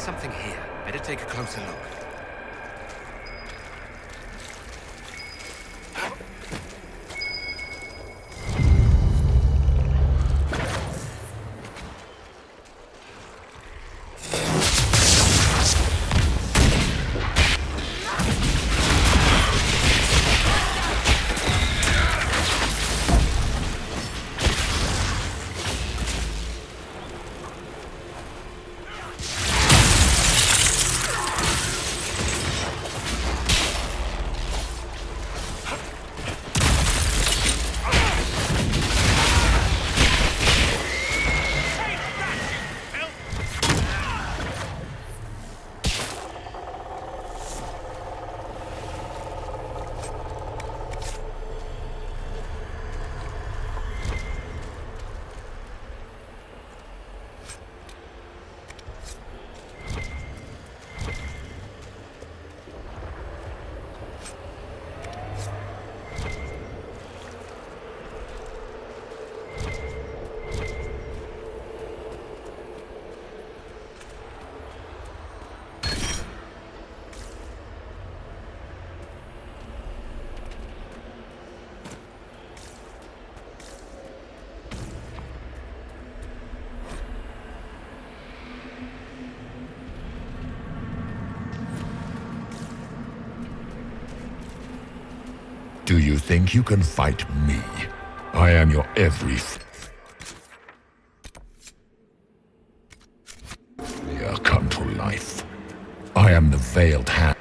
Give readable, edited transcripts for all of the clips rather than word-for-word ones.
something here. Better take a closer look. Do you think you can fight me? I am your every... failure come to life. I am the veiled hand.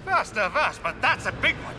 First of us, but that's a big one.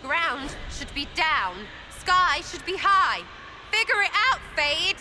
Ground should be down. Sky should be high. Figure it out, Fade!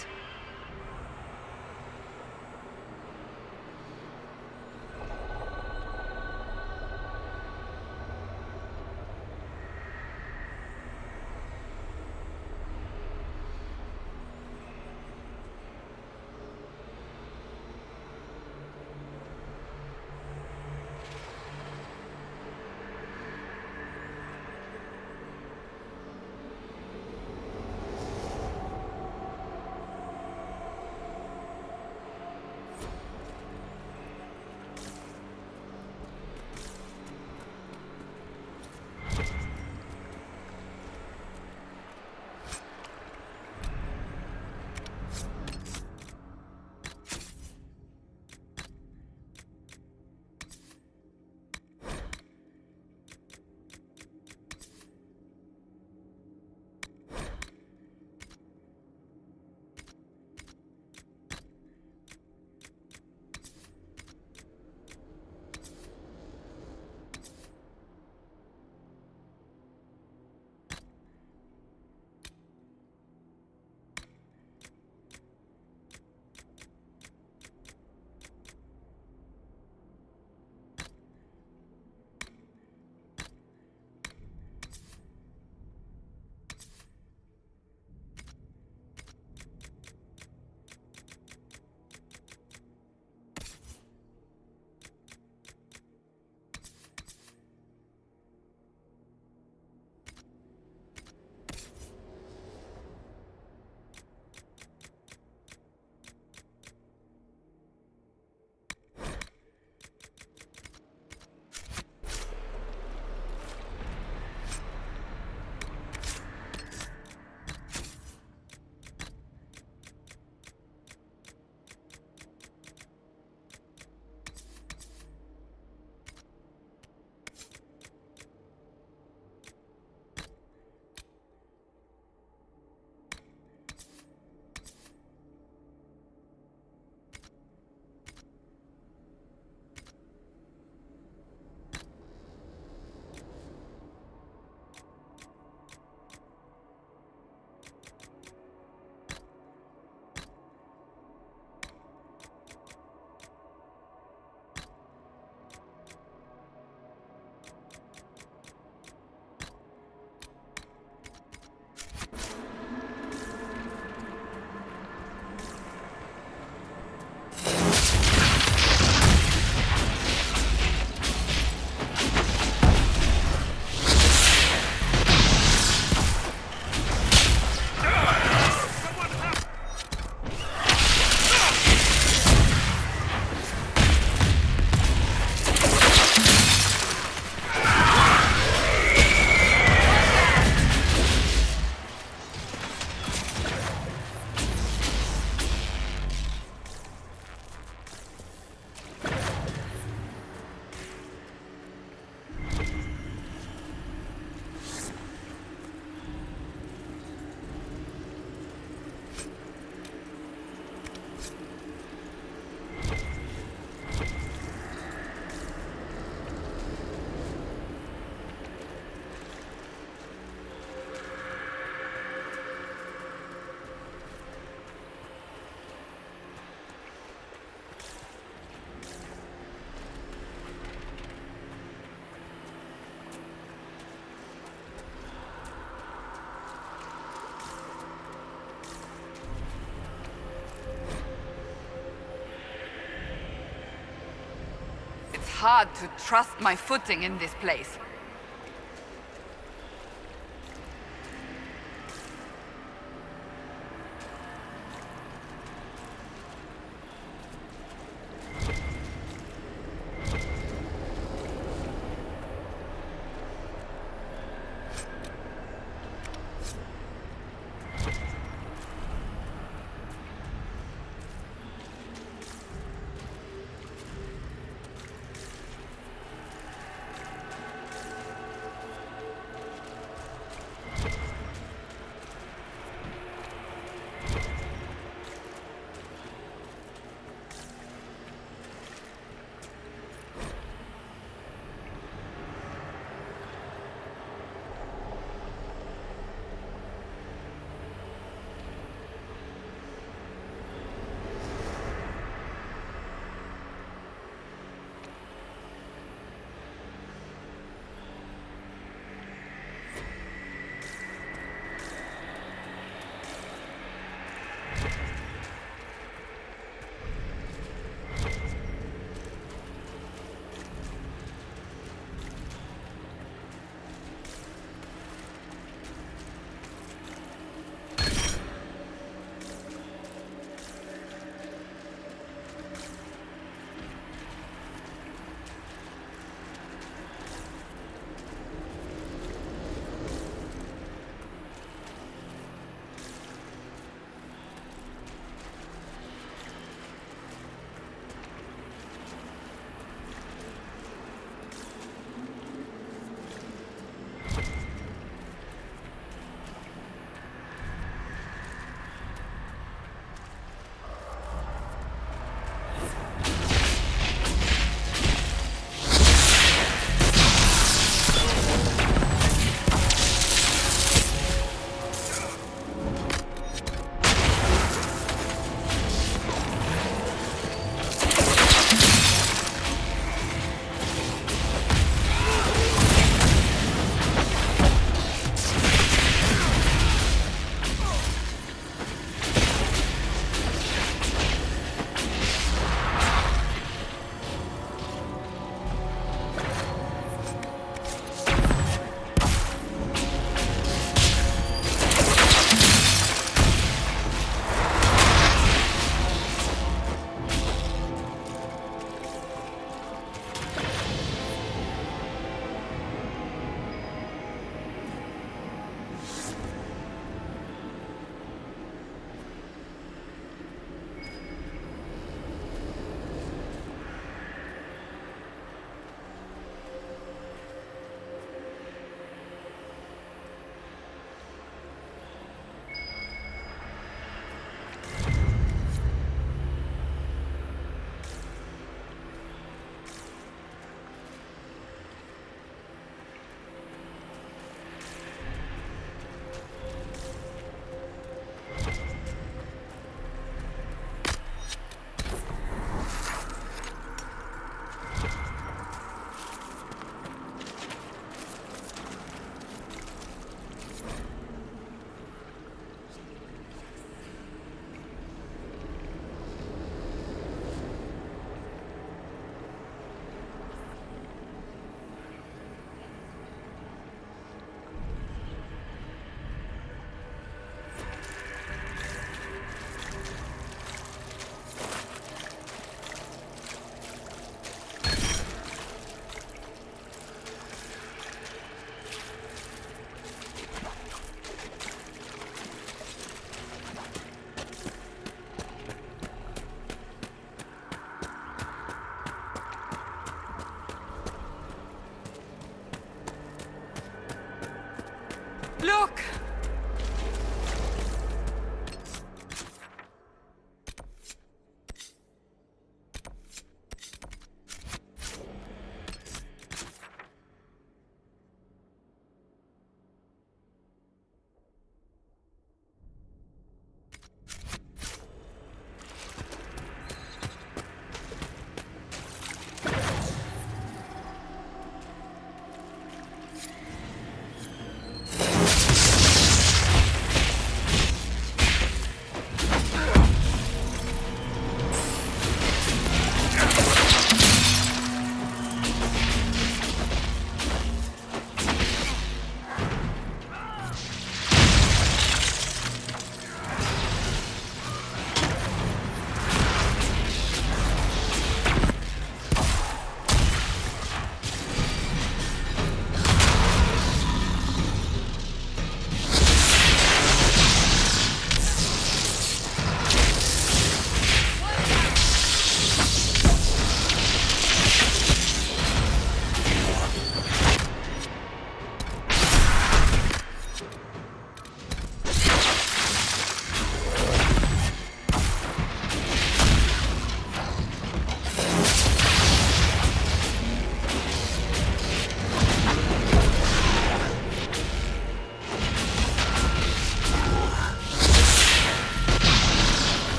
hard to trust my footing in this place.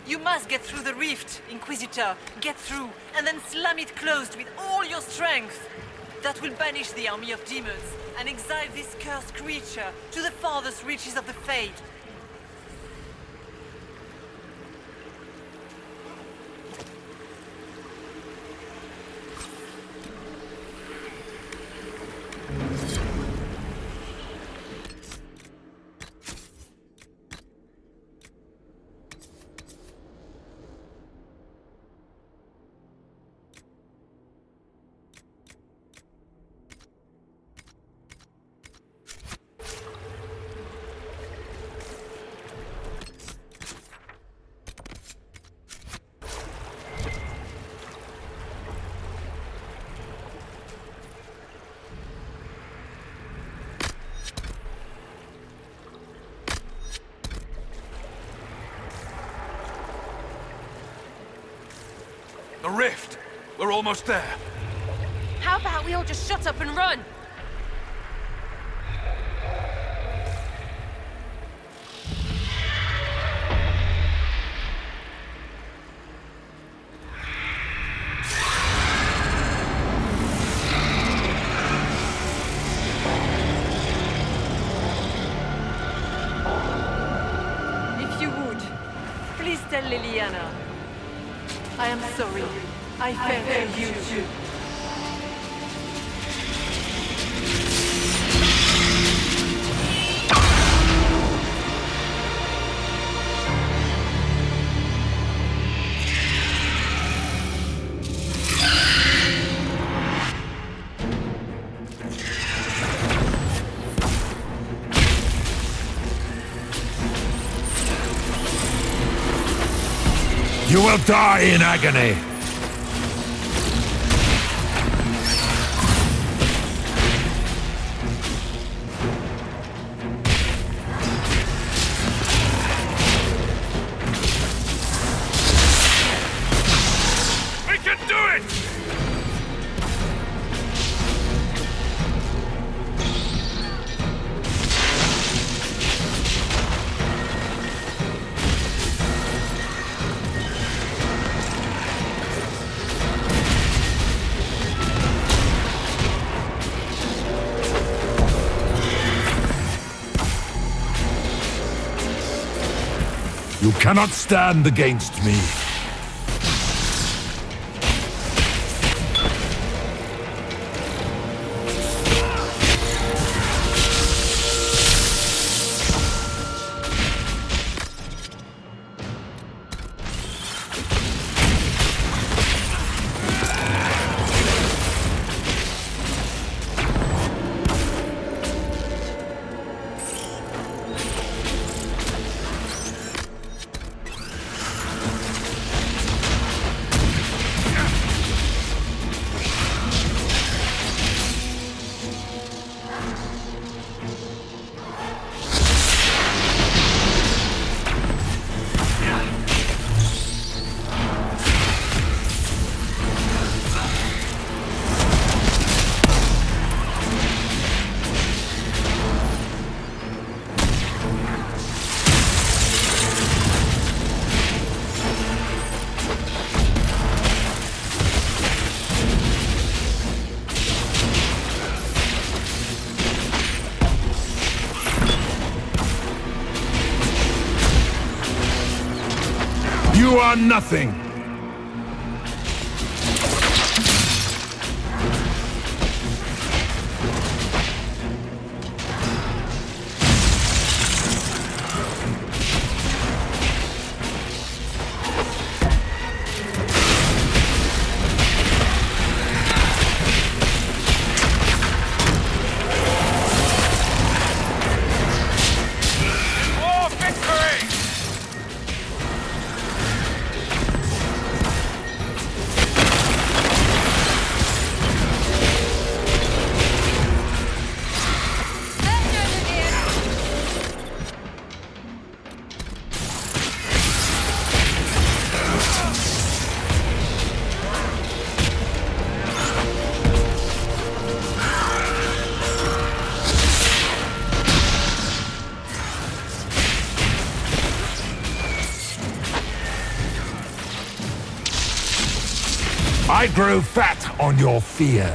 You must get through the rift, Inquisitor. Get through, and then slam it closed with all your strength. That will banish the army of demons and exile this cursed creature to the farthest reaches of the Fade. The rift! We're almost there. How about we all just shut up and run? If you would, please tell Liliana. I am sorry. I failed you too. You will die in agony! We can do it! You cannot stand against me. You are nothing! I grow fat on your fear.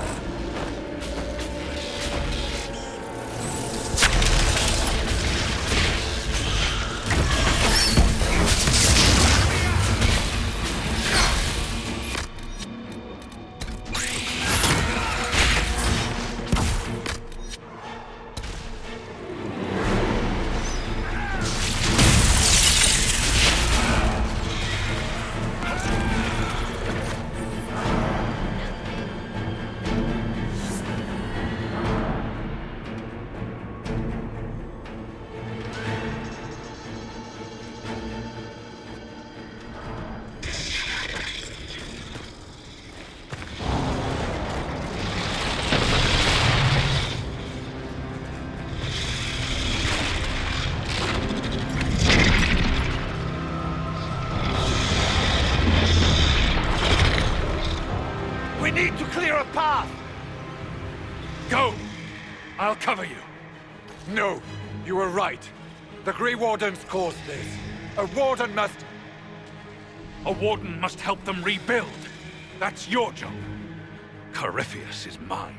We need to clear a path! Go! I'll cover you. No, you were right. The Grey Wardens caused this. A warden must... A warden must help them rebuild. That's your job. Corypheus is mine.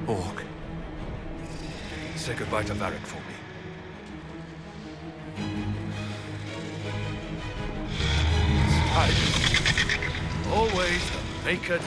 Orc. Say goodbye to Varrik for me. Always the maker do.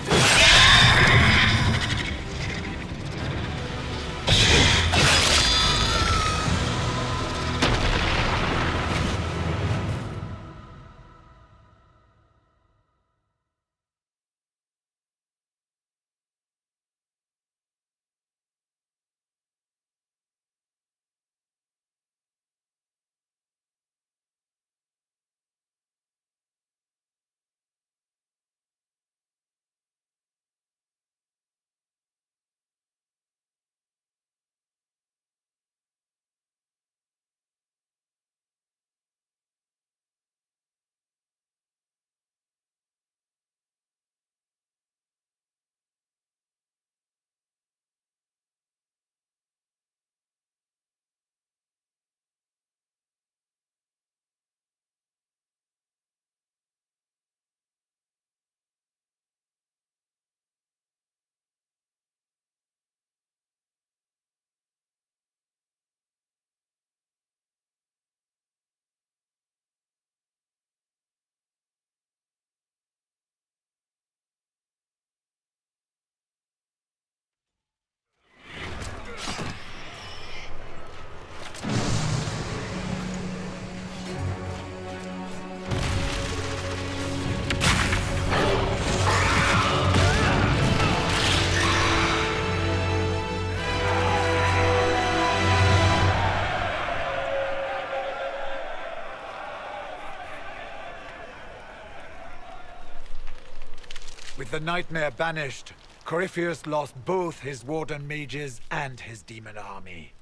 With the nightmare banished, Corypheus lost both his warden mages and his demon army.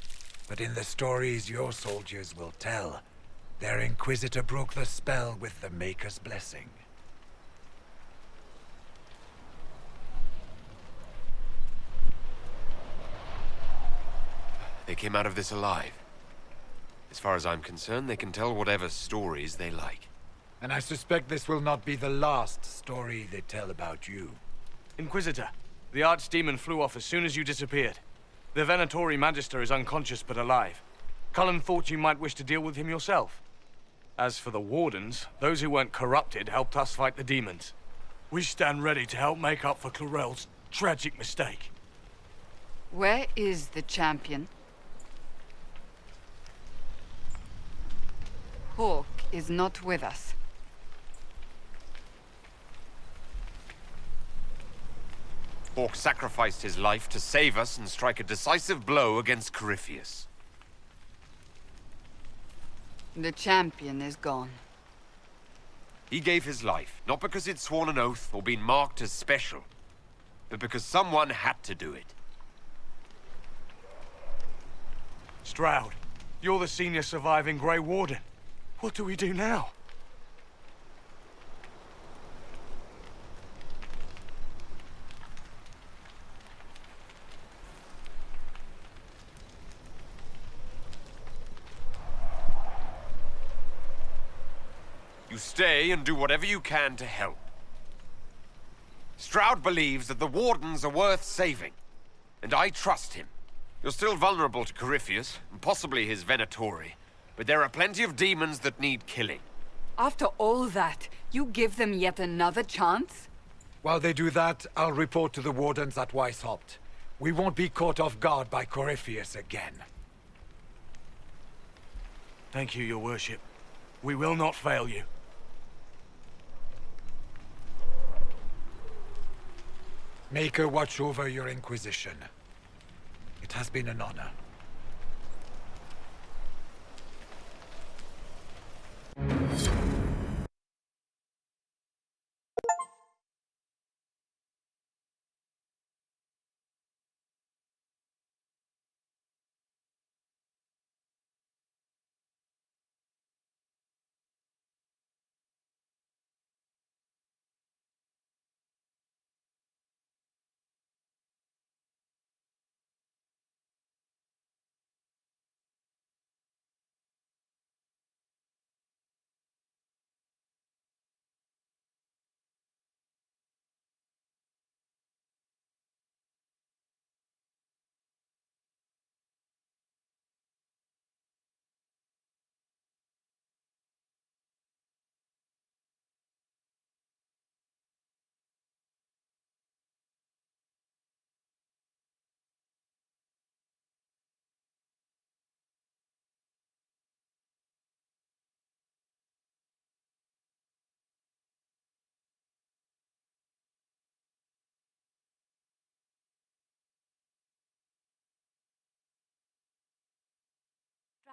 But in the stories your soldiers will tell, their Inquisitor broke the spell with the Maker's blessing. They came out of this alive. As far as I'm concerned, they can tell whatever stories they like. And I suspect this will not be the last story they tell about you. Inquisitor, the archdemon flew off as soon as you disappeared. The Venatori Magister is unconscious but alive. Cullen thought you might wish to deal with him yourself. As for the Wardens, those who weren't corrupted helped us fight the demons. We stand ready to help make up for Clorel's tragic mistake. Where is the champion? Hawk is not with us. Hawk sacrificed his life to save us and strike a decisive blow against Corypheus. The champion is gone. He gave his life, not because he'd sworn an oath or been marked as special, but because someone had to do it. Stroud, you're the senior surviving Grey Warden. What do we do now? You stay and do whatever you can to help. Stroud believes that the Wardens are worth saving, and I trust him. You're still vulnerable to Corypheus, and possibly his Venatori, but there are plenty of demons that need killing. After all that, you give them yet another chance? While they do that, I'll report to the Wardens at Weishaupt. We won't be caught off guard by Corypheus again. Thank you, your worship. We will not fail you. Make her watch over your Inquisition. It has been an honor.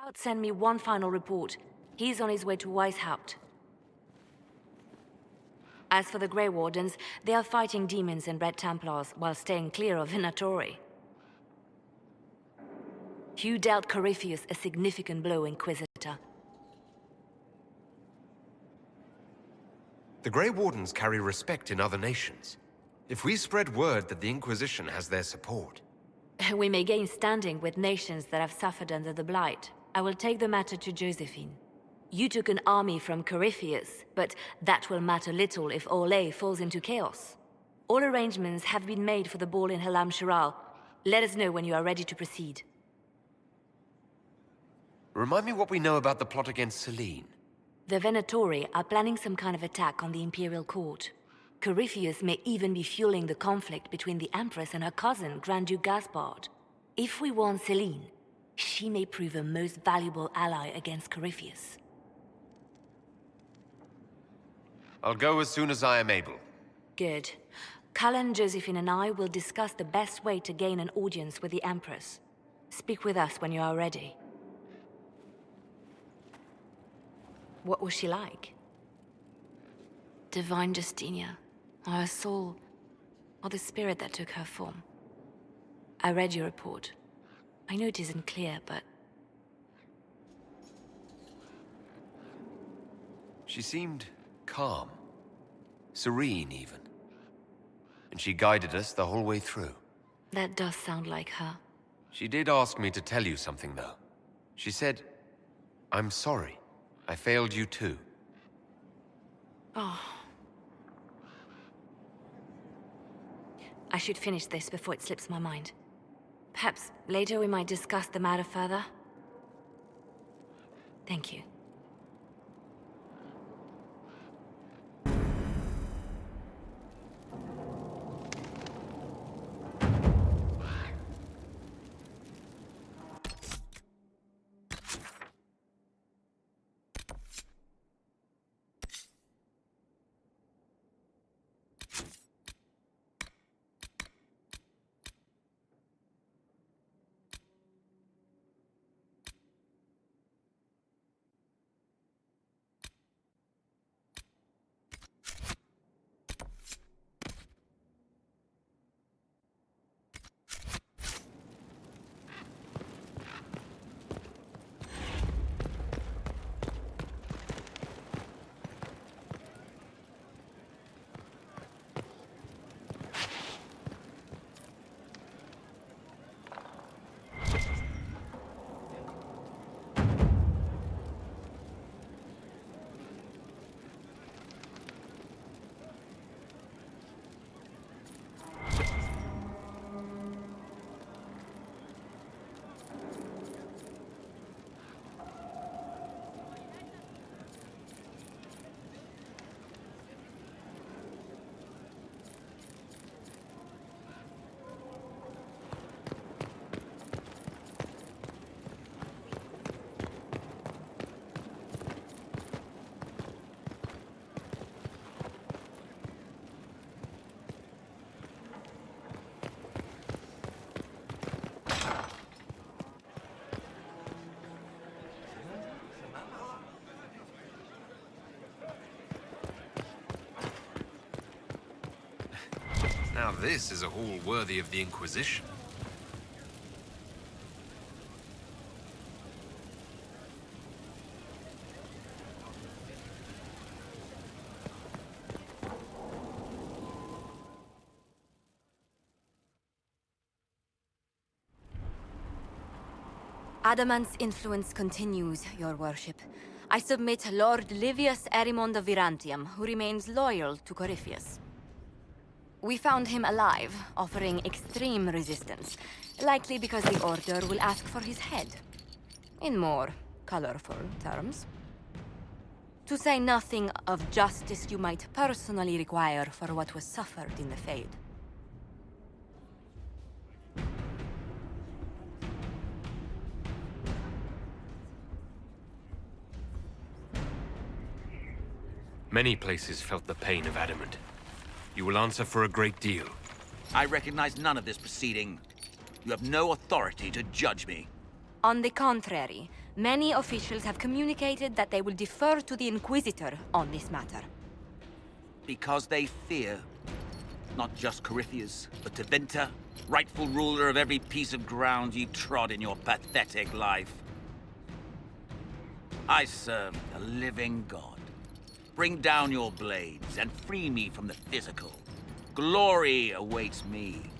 Stroud sent me one final report. He's on his way to Weishaupt. As for the Grey Wardens, they are fighting demons and Red Templars while staying clear of Venatori. You dealt Corypheus a significant blow, Inquisitor. The Grey Wardens carry respect in other nations. If we spread word that the Inquisition has their support... We may gain standing with nations that have suffered under the Blight. I will take the matter to Josephine. You took an army from Corypheus, but that will matter little if Orlais falls into chaos. All arrangements have been made for the ball in Halam Shiral. Let us know when you are ready to proceed. Remind me what we know about the plot against Selene. The Venatori are planning some kind of attack on the Imperial Court. Corypheus may even be fueling the conflict between the Empress and her cousin, Grand Duke Gaspard. If we warn Selene, she may prove a most valuable ally against Corypheus. I'll go as soon as I am able. Good. Cullen, Josephine and I will discuss the best way to gain an audience with the Empress. Speak with us when you are ready. What was she like? Divine Justinia, or her soul, or the spirit that took her form. I read your report. I know it isn't clear, but... She seemed calm. Serene, even. And she guided us the whole way through. That does sound like her. She did ask me to tell you something, though. She said, "I'm sorry. I failed you too." Oh. I should finish this before it slips my mind. Perhaps later we might discuss the matter further. Thank you. This is a hall worthy of the Inquisition. Adamant's influence continues, your worship. I submit Lord Livius Erimond of Virantium, who remains loyal to Corypheus. We found him alive, offering extreme resistance, likely because the Order will ask for his head. In more colorful terms. To say nothing of justice you might personally require for what was suffered in the Fade. Many places felt the pain of adamant. You will answer for a great deal. I recognize none of this proceeding. You have no authority to judge me. On the contrary, many officials have communicated that they will defer to the Inquisitor on this matter. Because they fear. Not just Corypheus, but Tevinter, rightful ruler of every piece of ground you trod in your pathetic life. I serve the living God. Bring down your blades and free me from the physical. Glory awaits me.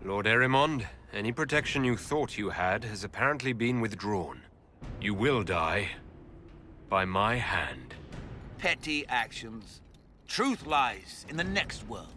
Lord Erimond, any protection you thought you had has apparently been withdrawn. You will die by my hand. Petty actions. Truth lies in the next world.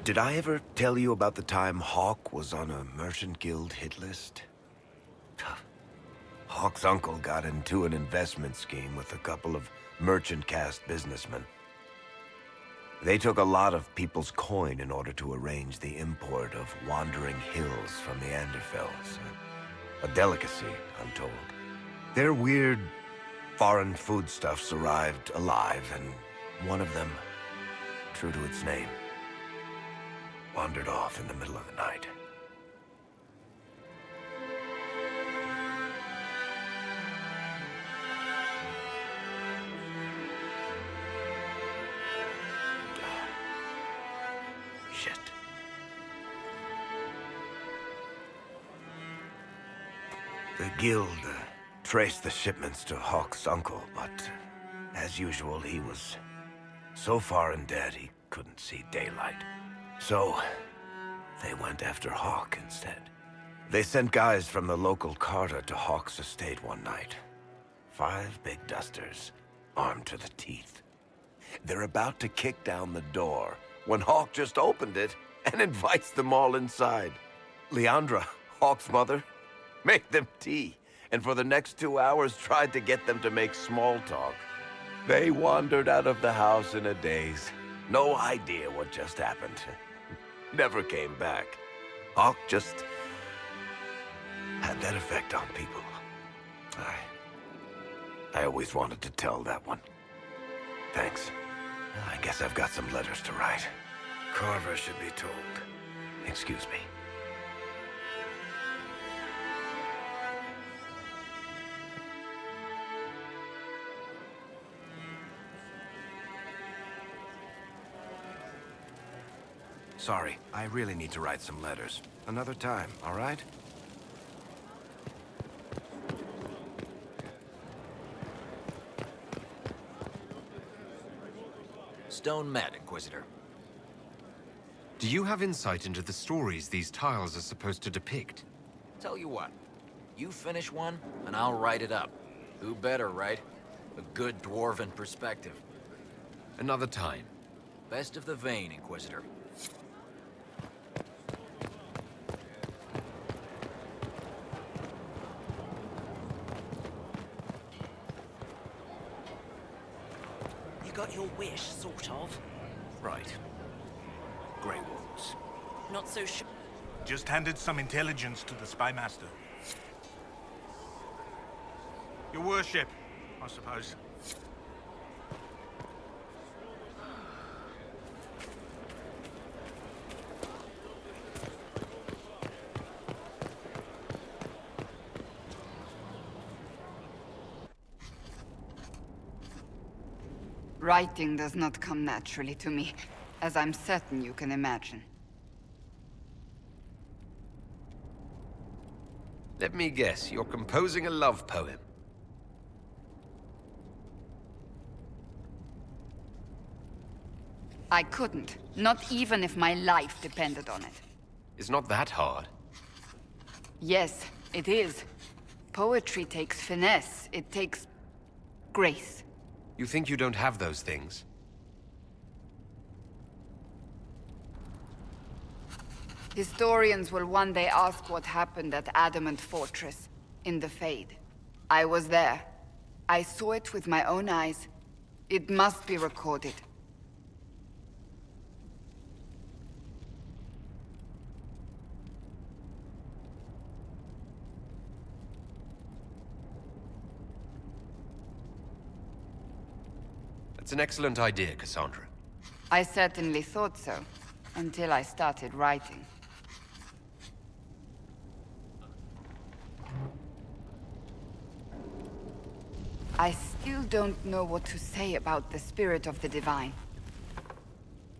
Did I ever tell you about the time Hawk was on a Merchant Guild hit list? Hawk's uncle got into an investment scheme with a couple of merchant caste businessmen. They took a lot of people's coin in order to arrange the import of wandering hills from the Anderfells. A delicacy, I'm told. Their weird, foreign foodstuffs arrived alive, and one of them, true to its name, wandered off in the middle of the night. Shit. The guild traced the shipments to Hawk's uncle, but as usual, he was so far in debt he couldn't see daylight. So they went after Hawk instead. They sent guys from the local carter to Hawk's estate one night. 5 big dusters, armed to the teeth. They're about to kick down the door when Hawk just opened it and invites them all inside. Leandra, Hawk's mother, made them tea, and for the next 2 hours tried to get them to make small talk. They wandered out of the house in a daze. No idea what just happened. Never came back. Hawk just had that effect on people. I always wanted to tell that one. Thanks. I guess I've got some letters to write. Carver should be told. Excuse me. Sorry, I really need to write some letters. Another time, all right? Stone met, Inquisitor. Do you have insight into the stories these tiles are supposed to depict? Tell you what, you finish one, and I'll write it up. Who better, right? A good dwarven perspective. Another time. Best of the vein, Inquisitor. Got your wish, sort of. Right. Grey Wolves. Not so sure. Just handed some intelligence to the spymaster. Your worship, I suppose. Writing does not come naturally to me, as I'm certain you can imagine. Let me guess, you're composing a love poem. I couldn't, not even if my life depended on it. It's not that hard. Yes, it is. Poetry takes finesse, it takes grace. You think you don't have those things? Historians will one day ask what happened at Adamant Fortress, in the Fade. I was there. I saw it with my own eyes. It must be recorded. It's an excellent idea, Kasandra. I certainly thought so, until I started writing. I still don't know what to say about the spirit of the divine.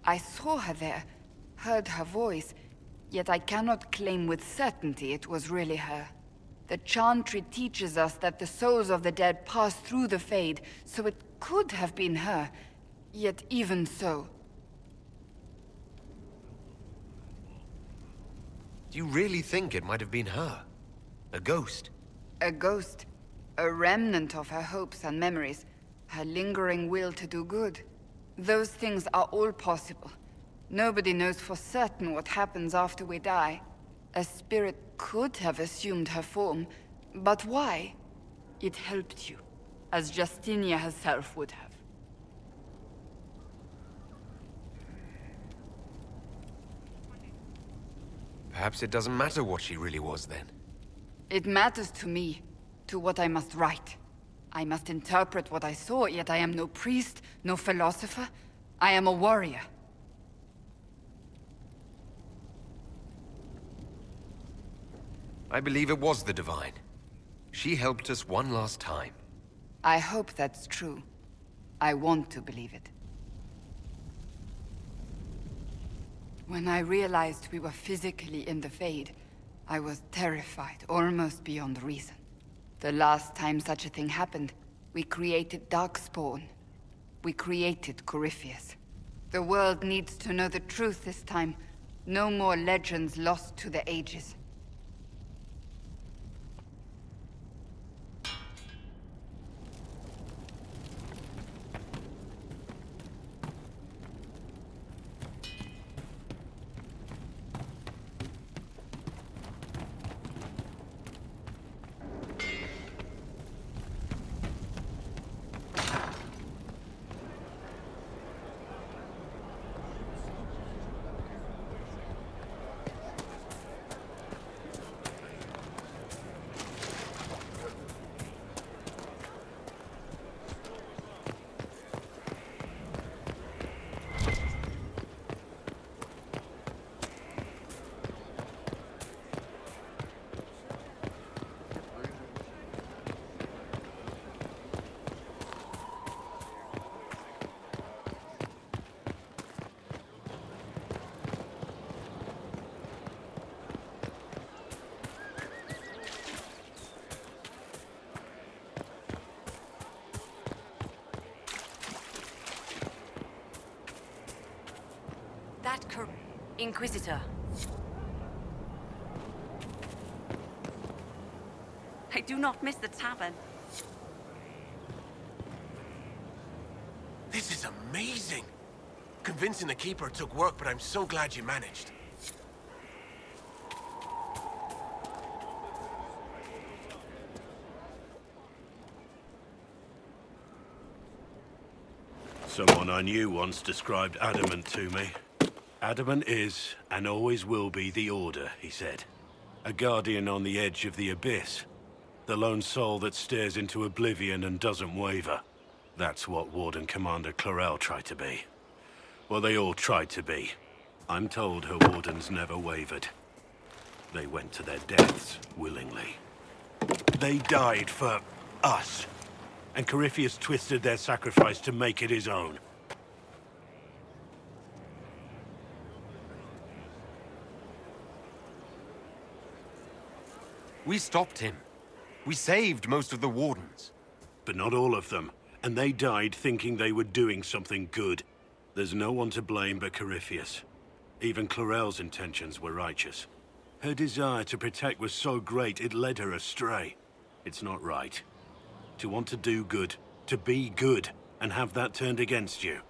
I saw her there, heard her voice, yet I cannot claim with certainty it was really her. The chantry teaches us that the souls of the dead pass through the Fade, so it could have been her, yet even so. Do you really think it might have been her? A ghost? A ghost. A remnant of her hopes and memories. Her lingering will to do good. Those things are all possible. Nobody knows for certain what happens after we die. A spirit could have assumed her form, but why? It helped you, as Justinia herself would have. Perhaps it doesn't matter what she really was then. It matters to me, to what I must write. I must interpret what I saw, yet I am no priest, no philosopher. I am a warrior. I believe it was the Divine. She helped us one last time. I hope that's true. I want to believe it. When I realized we were physically in the Fade, I was terrified, almost beyond reason. The last time such a thing happened, we created Darkspawn. We created Corypheus. The world needs to know the truth this time. No more legends lost to the ages. Inquisitor. I do not miss the tavern. This is amazing! Convincing the keeper took work, but I'm so glad you managed. Someone I knew once described adamant to me. Adamant is, and always will be, the Order, he said. A guardian on the edge of the abyss. The lone soul that stares into oblivion and doesn't waver. That's what Warden Commander Clarel tried to be. Well, they all tried to be. I'm told her wardens never wavered. They went to their deaths willingly. They died for us. And Corypheus twisted their sacrifice to make it his own. We stopped him. We saved most of the Wardens. But not all of them. And they died thinking they were doing something good. There's no one to blame but Corypheus. Even Clarel's intentions were righteous. Her desire to protect was so great it led her astray. It's not right. To want to do good, to be good, and have that turned against you.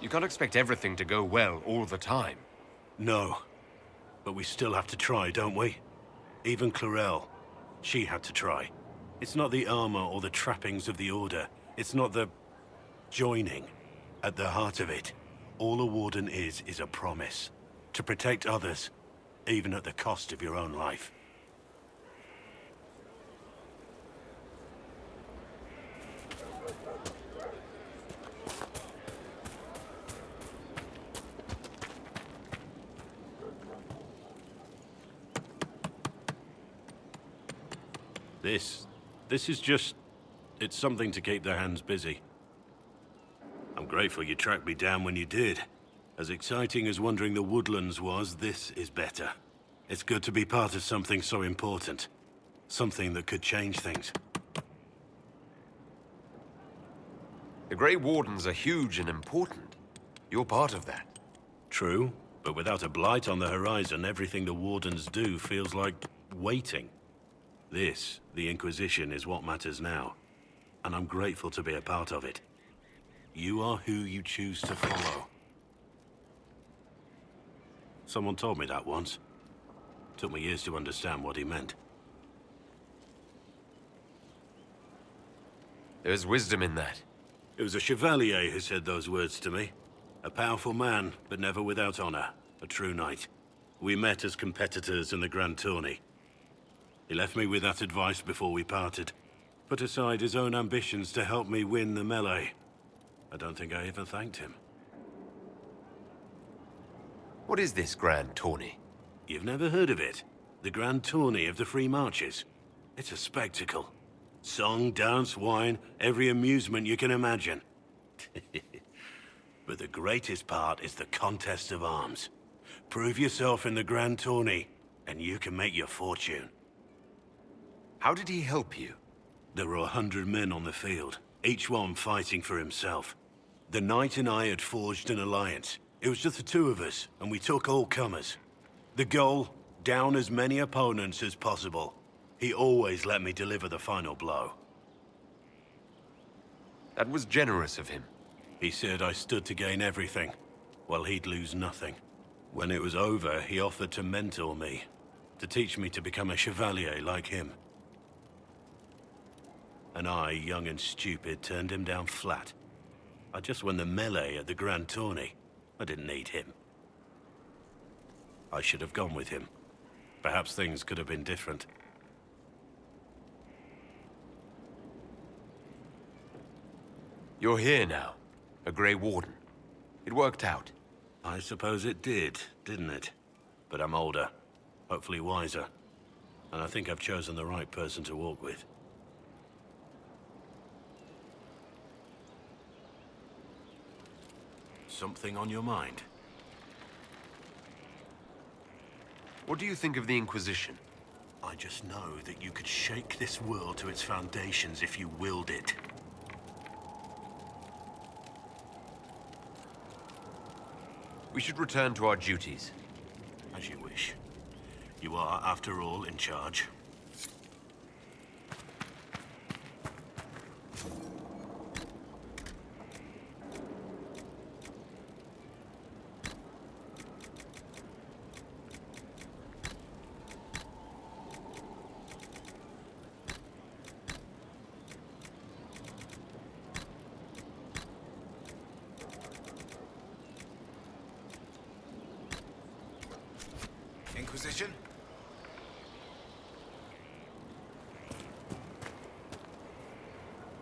You can't expect everything to go well all the time. No. But we still have to try, don't we? Even Clarel. She had to try. It's not the armor or the trappings of the Order. It's not the... joining. At the heart of it, all a Warden is a promise. To protect others, even at the cost of your own life. This is just... it's something to keep their hands busy. I'm grateful you tracked me down when you did. As exciting as wandering the woodlands was, this is better. It's good to be part of something so important. Something that could change things. The Grey Wardens are huge and important. You're part of that. True, but without a blight on the horizon, everything the Wardens do feels like waiting. This, the Inquisition, is what matters now. And I'm grateful to be a part of it. You are who you choose to follow. Someone told me that once. Took me years to understand what he meant. There's wisdom in that. It was a chevalier who said those words to me. A powerful man, but never without honor. A true knight. We met as competitors in the Grand Tourney. He left me with that advice before we parted. Put aside his own ambitions to help me win the melee. I don't think I even thanked him. What is this Grand Tourney? You've never heard of it? The Grand Tourney of the Free Marches. It's a spectacle. Song, dance, wine, every amusement you can imagine. But the greatest part is the contest of arms. Prove yourself in the Grand Tourney, and you can make your fortune. How did he help you? There were 100 men on the field, each one fighting for himself. The knight and I had forged an alliance. It was just the two of us, and we took all comers. The goal, down as many opponents as possible. He always let me deliver the final blow. That was generous of him. He said I stood to gain everything, while he'd lose nothing. When it was over, he offered to mentor me, to teach me to become a chevalier like him. And I, young and stupid, turned him down flat. I just won the melee at the Grand Tourney. I didn't need him. I should have gone with him. Perhaps things could have been different. You're here now, a Grey Warden. It worked out. I suppose it did, didn't it? But I'm older, hopefully wiser. And I think I've chosen the right person to walk with. Something on your mind? What do you think of the Inquisition? I just know that you could shake this world to its foundations if you willed it. We should return to our duties. As you wish. You are, after all, in charge. Inquisition?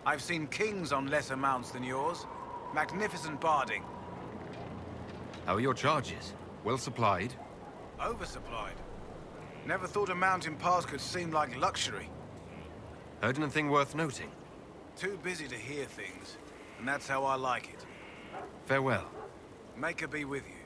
I've seen kings on lesser mounts than yours. Magnificent barding. How are your charges? Well supplied? Oversupplied. Never thought a mountain pass could seem like luxury. Heard anything worth noting? Too busy to hear things, and that's how I like it. Farewell. May her be with you.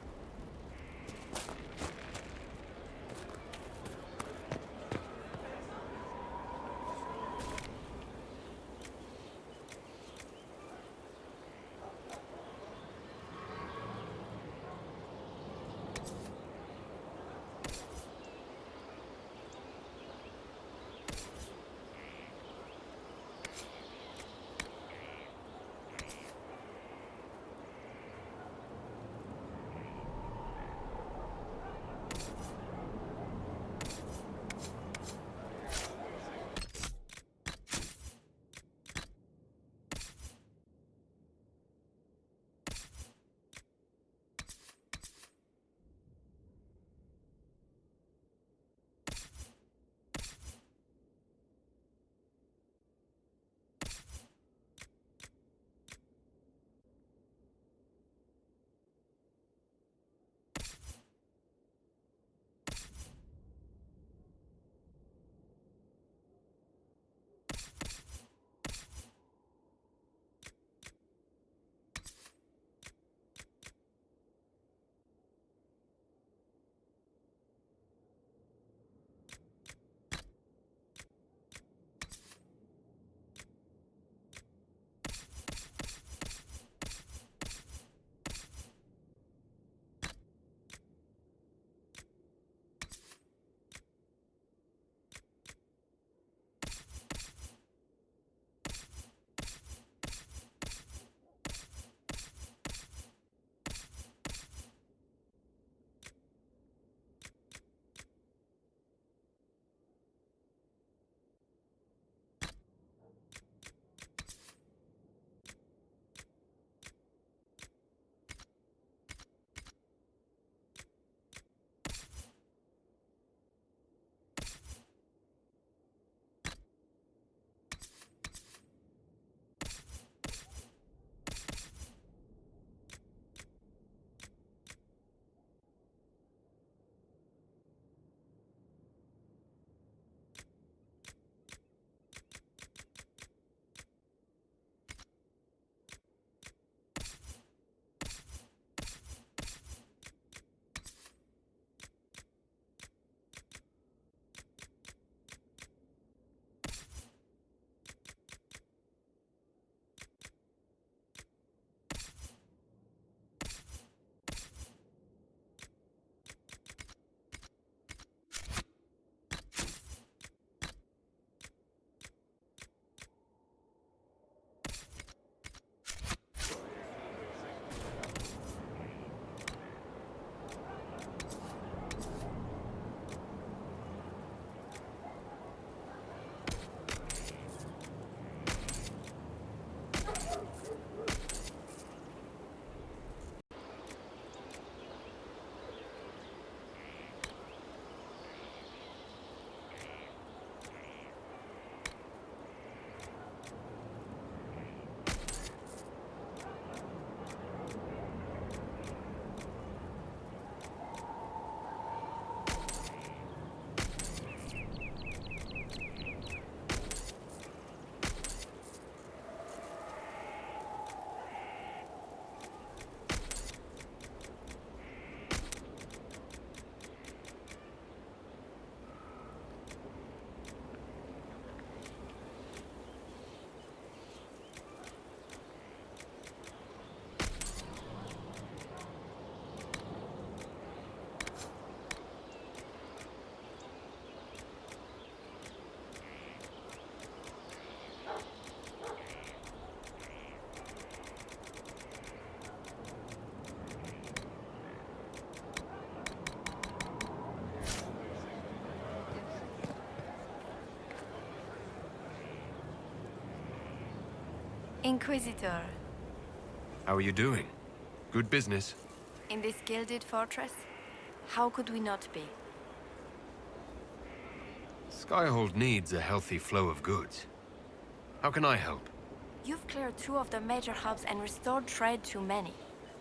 Inquisitor. How are you doing? Good business. In this gilded fortress? How could we not be? Skyhold needs a healthy flow of goods. How can I help? You've cleared 2 of the major hubs and restored trade to many.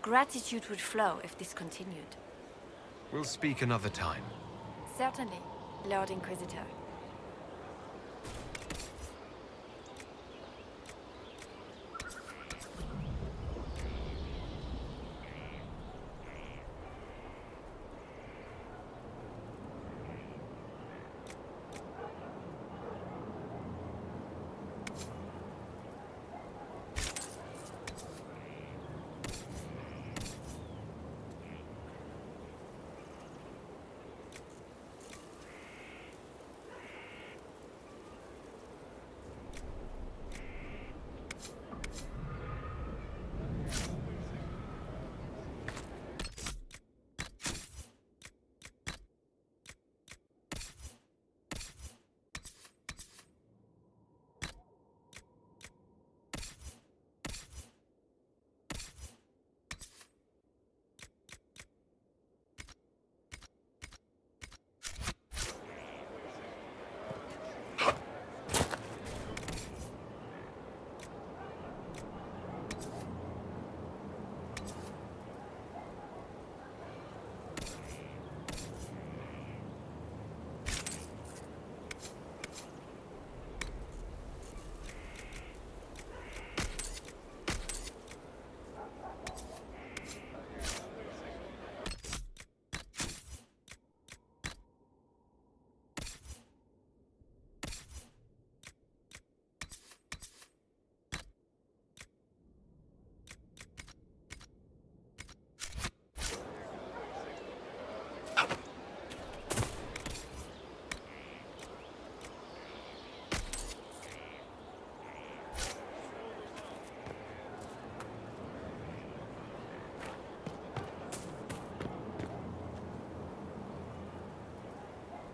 Gratitude would flow if this continued. We'll speak another time. Certainly, Lord Inquisitor.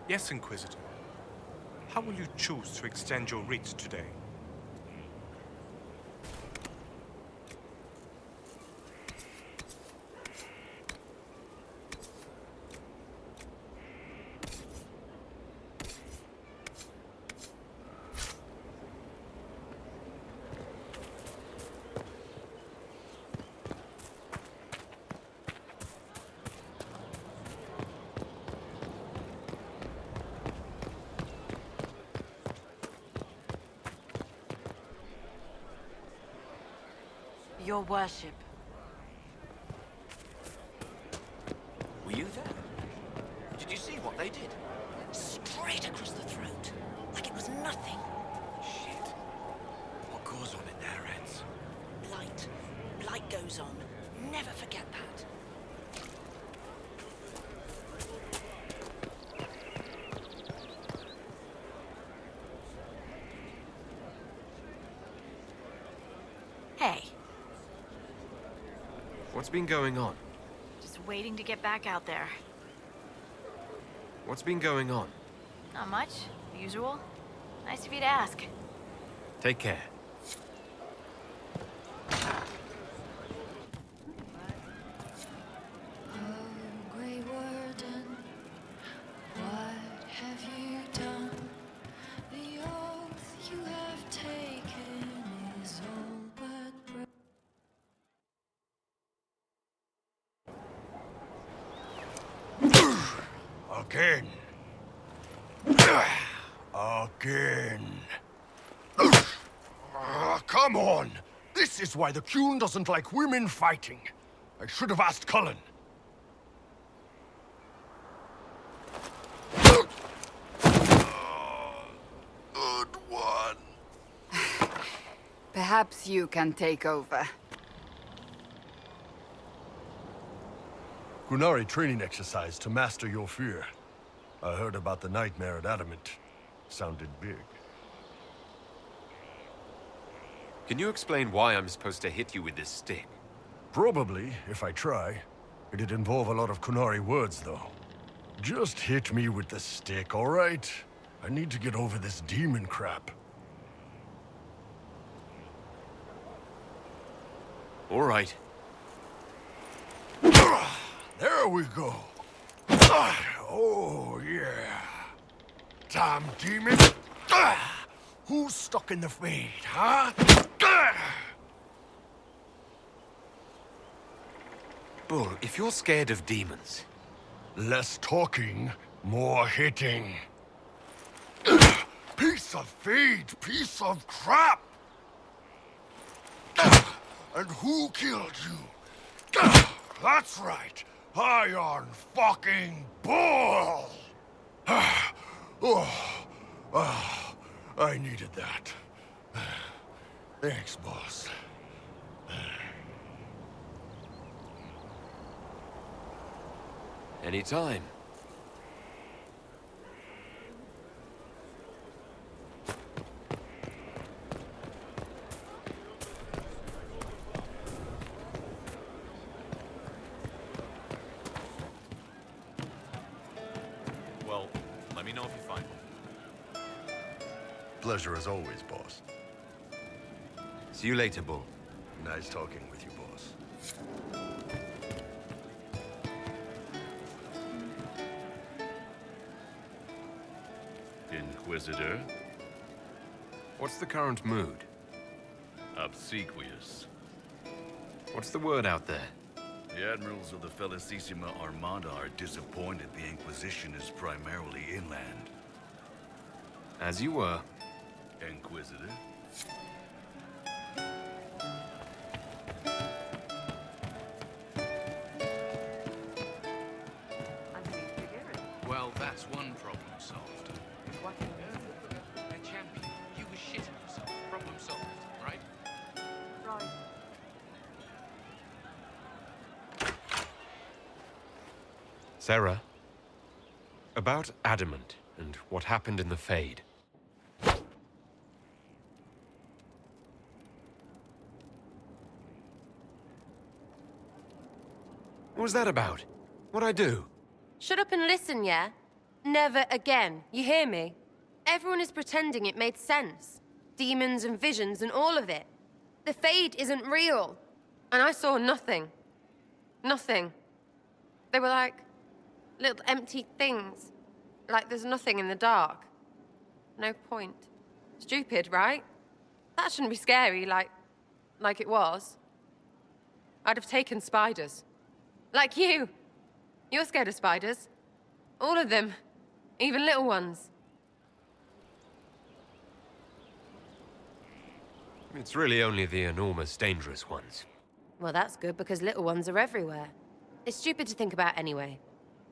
Yes, Inquisitor. How will you choose to extend your reach today? Your worship. Were you there? Did you see what they did? Straight across the throat. Like it was nothing. Shit. What goes on in their heads? Blight. Blight goes on. Never forget that. Hey. What's been going on? Just waiting to get back out there. What's been going on? Not much. Usual. Nice of you to ask. Take care. Again. Again. Come on! This is why the Qun doesn't like women fighting. I should have asked Cullen. Good one. Perhaps you can take over. Qunari training exercise to master your fear. I heard about the nightmare at Adamant. Sounded big. Can you explain why I'm supposed to hit you with this stick? Probably, if I try. It'd involve a lot of Qunari words, though. Just hit me with the stick, all right? I need to get over this demon crap. All right. There we go. Oh, yeah. Damn demon. Who's stuck in the fade, huh? Bull, if you're scared of demons... Less talking, more hitting. Piece of feed, piece of crap! And who killed you? That's right, Iron fucking Bull! I needed that. Thanks, boss. Anytime. Well, let me know if you find one. Pleasure as always, boss. See you later, Bull. Nice talking with you, boss. Inquisitor? What's the current mood? Obsequious. What's the word out there? The admirals of the Felicissima Armada are disappointed the Inquisition is primarily inland. As you were. Inquisitor? Well, that's one problem solved. What? A champion. You was shitting yourself. Problem solved, right? Right. Sera, about Adamant and what happened in the Fade. What was that about? What'd I do? Shut up and listen, yeah? Never again. You hear me? Everyone is pretending it made sense. Demons and visions and all of it. The Fade isn't real. And I saw nothing. Nothing. They were like little empty things. Like there's nothing in the dark. No point. Stupid, right? That shouldn't be scary, like it was. I'd have taken spiders. Like you. You're scared of spiders. All of them. Even little ones. It's really only the enormous, dangerous ones. Well, that's good, because little ones are everywhere. It's stupid to think about anyway.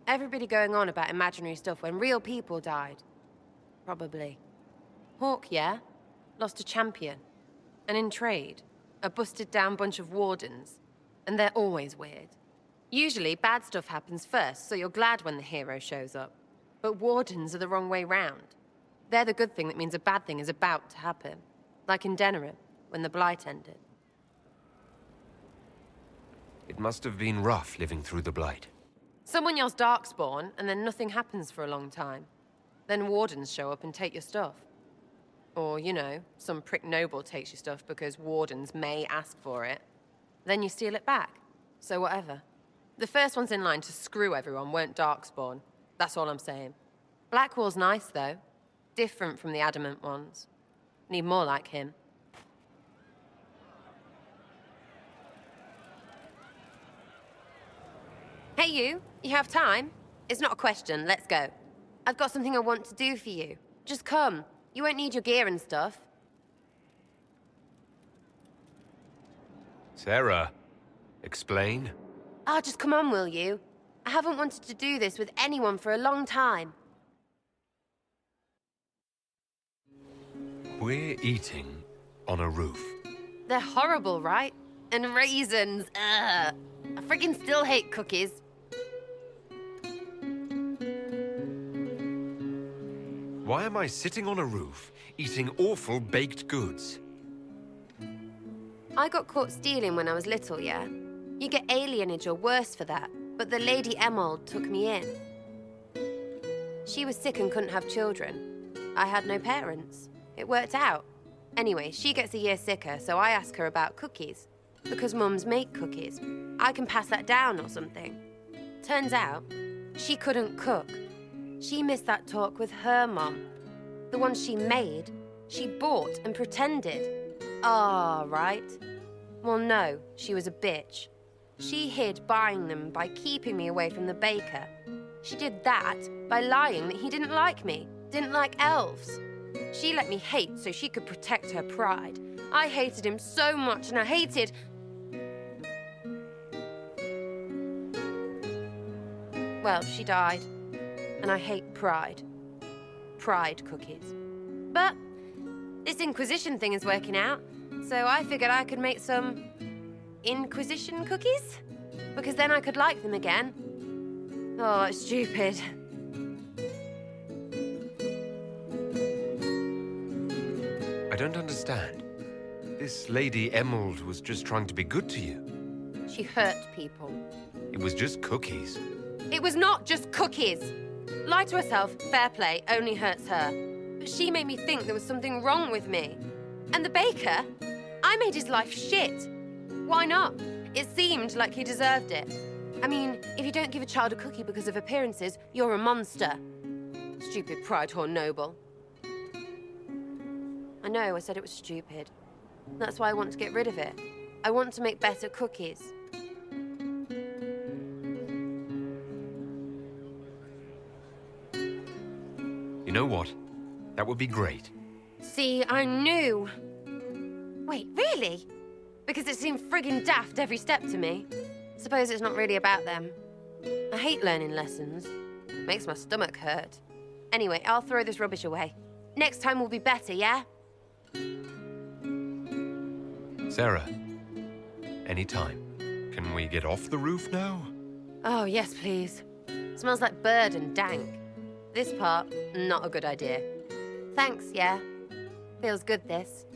Everybody going on about imaginary stuff when real people died. Probably. Hawk, yeah? Lost a champion. And in trade, a busted down bunch of wardens. And they're always weird. Usually, bad stuff happens first, so you're glad when the hero shows up. But wardens are the wrong way round. They're the good thing that means a bad thing is about to happen. Like in Denerim, when the Blight ended. It must have been rough living through the Blight. Someone yells Darkspawn, and then nothing happens for a long time. Then wardens show up and take your stuff. Or, you know, some prick noble takes your stuff because wardens may ask for it. Then you steal it back. So whatever. The first ones in line to screw everyone weren't Darkspawn. That's all I'm saying. Blackwall's nice, though. Different from the Adamant ones. Need more like him. Hey, you. You have time? It's not a question. Let's go. I've got something I want to do for you. Just come. You won't need your gear and stuff. Sera, explain? Ah, just come on, will you? I haven't wanted to do this with anyone for a long time. We're eating on a roof. They're horrible, right? And raisins. Ugh. I freaking still hate cookies. Why am I sitting on a roof, eating awful baked goods? I got caught stealing when I was little, yeah? You get alienage or worse for that, but the Lady Emerald took me in. She was sick and couldn't have children. I had no parents. It worked out. Anyway, she gets a year sicker, so I ask her about cookies. because mums make cookies, I can pass that down or something. Turns out, she couldn't cook. She missed that talk with her mum. The ones she made, she bought and pretended. Ah, right. Well, no, she was a bitch. She hid buying them by keeping me away from the baker. She did that by lying that he didn't like me, didn't like elves. She let me hate so she could protect her pride. I hated him so much, and I hated... Well, she died, and I hate pride. Pride cookies. But this Inquisition thing is working out, so I figured I could make some Inquisition cookies? Because then I could like them again. Oh, it's stupid. I don't understand. This Lady Emerald was just trying to be good to you. She hurt people. It was just cookies. It was not just cookies. Lie to herself, fair play, only hurts her. But she made me think there was something wrong with me. And the baker? I made his life shit. Why not? It seemed like he deserved it. I mean, if you don't give a child a cookie because of appearances, you're a monster. Stupid pride whore noble. I know, I said it was stupid. That's why I want to get rid of it. I want to make better cookies. You know what? That would be great. See, I knew. Wait, really? Because it seemed friggin' daft every step to me. Suppose it's not really about them. I hate learning lessons. Makes my stomach hurt. Anyway, I'll throw this rubbish away. Next time will be better, yeah? Sera, anytime. Can we get off the roof now? Oh, yes, please. Smells like bird and dank. This part, not a good idea. Thanks, yeah. Feels good, this.